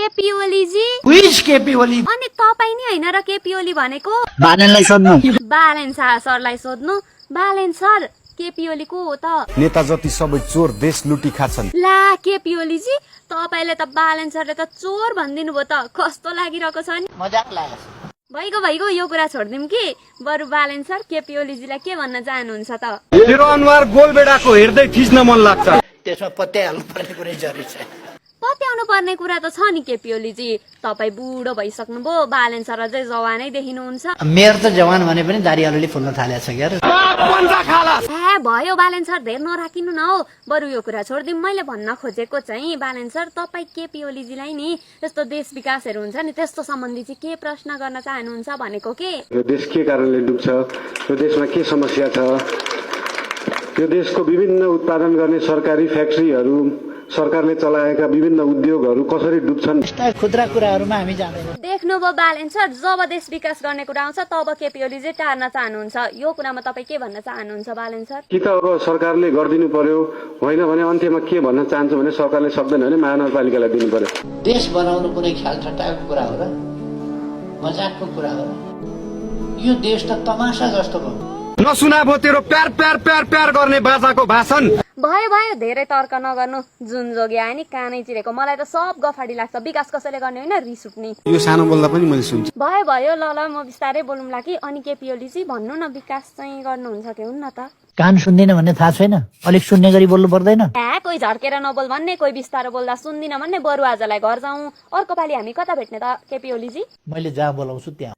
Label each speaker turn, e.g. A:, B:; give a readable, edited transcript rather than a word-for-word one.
A: केपी ओलीजी
B: Which KP Oli?
A: अनि तपाईँ नि हैन र केपी ओली भनेको
B: बालनलाई सोध्नु।
A: बालेन सरलाई सोध्नु। बालेन सर केपी ओली को हो त?
C: नेता जति सबै चोर देश लुटी खाछन्।
A: ला केपी ओलीजी तपाईले त बालेन सरले त चोर भनिदिनु भयो त कस्तो लागिरहेको छ नि?
B: मजाक लाग्यो।
A: भइगयो यो कुरा छोड्दिम कि बरु बालेन सर केपी ओलीजीलाई के भन्न चाहनुहुन्छ त?
C: तेरो अनुहार गोलबेडाको हेर्दै थिच्न मन लाग्छ।
B: त्यसमा पत्याइहाल्नु पर्ने कुरै जरुरी छ।
A: पत्याउनु पर्ने कुरा त छ नि केपी ओलीजी। तपाईँ बुढो भइसक्नुभयो, बालेन सर अझै जवानै देखिनुहुन्छ।
B: मेरो त जवान भने पनि दारी अलिअलि फुल्न थालेको छ क्यार।
A: भयो बालेन सर धेर नराखिनु न हौ। बरु यो कुरा छोड्दिम। मैले भन्न खोजेको चाहिँ बालेन सर तपाईँ केपी ओलीजीलाई नि यस्तो देश विकासहरू हुन्छ नि त्यस्तो सम्बन्धी चाहिँ के प्रश्न गर्न चाहनुहुन्छ भनेको के?
D: यो देश के कारणले डुब्छ, यो देशमा के समस्या छ, यो देशको विभिन्न उत्पादन गर्ने सरकारी फ्याक्ट्रीहरू, सरकारले चलाएका विभिन्न उद्योगहरू कसरी डुब्छन्।
B: यस्ता खुद्रा कुराहरूमा हामी जाँदैनौँ।
A: देख्नुभयो बालेन सर जब देश विकास गर्ने कुरा आउँछ तब केपी ओलीजी टार्न चाहनुहुन्छ। यो कुरामा तपाईँ के भन्न चाहनुहुन्छ बालेन सर?
D: कि त अब सरकारले गरिदिनु पर्यो, होइन भने अन्त्यमा के भन्न चाहन्छु भने सरकारले सक्दैन भने महानगरपालिकालाई दिनु पर्यो।
B: देश बनाउनु कुनै ख्याल ठट्टाको कुरा हो र? मजाकको कुरा हो र? यो देश त तमासा जस्तो भयो।
C: नसुना भो तेरो प्यार प्यार प्यार प्यार गर्ने बाजाको भाषण।
A: भयो धेरै तर्क नगर्नु। जुन जोगी आयो नि कानै चिरेको। मलाई त सब गफाडी लाग्छ। विकास कसैले गर्ने होइन रिस उठ्ने।
C: यो सानो बोल्दा पनि मैले सुन्छु।
A: भयो ल म बिस्तारै बोलौँला कि। अनि केपी ओलीजी भन्नु न विकास चाहिँ गर्नुहुन्छ कि हुन्न त?
B: कान सुन्दिन भन्ने थाहा छैन? अलिक सुन्ने गरी बोल्नु पर्दैन?
A: कोही झर्केर नबोल भन्ने, कोही बिस्तारो बोल्दा सुन्दिन भन्ने। बरु आजलाई घर जाउँ, अर्को पालि हामी कता भेट्ने त केपी ओलीजी?
B: मैले जहाँ बोलाउँछु त्यहाँ।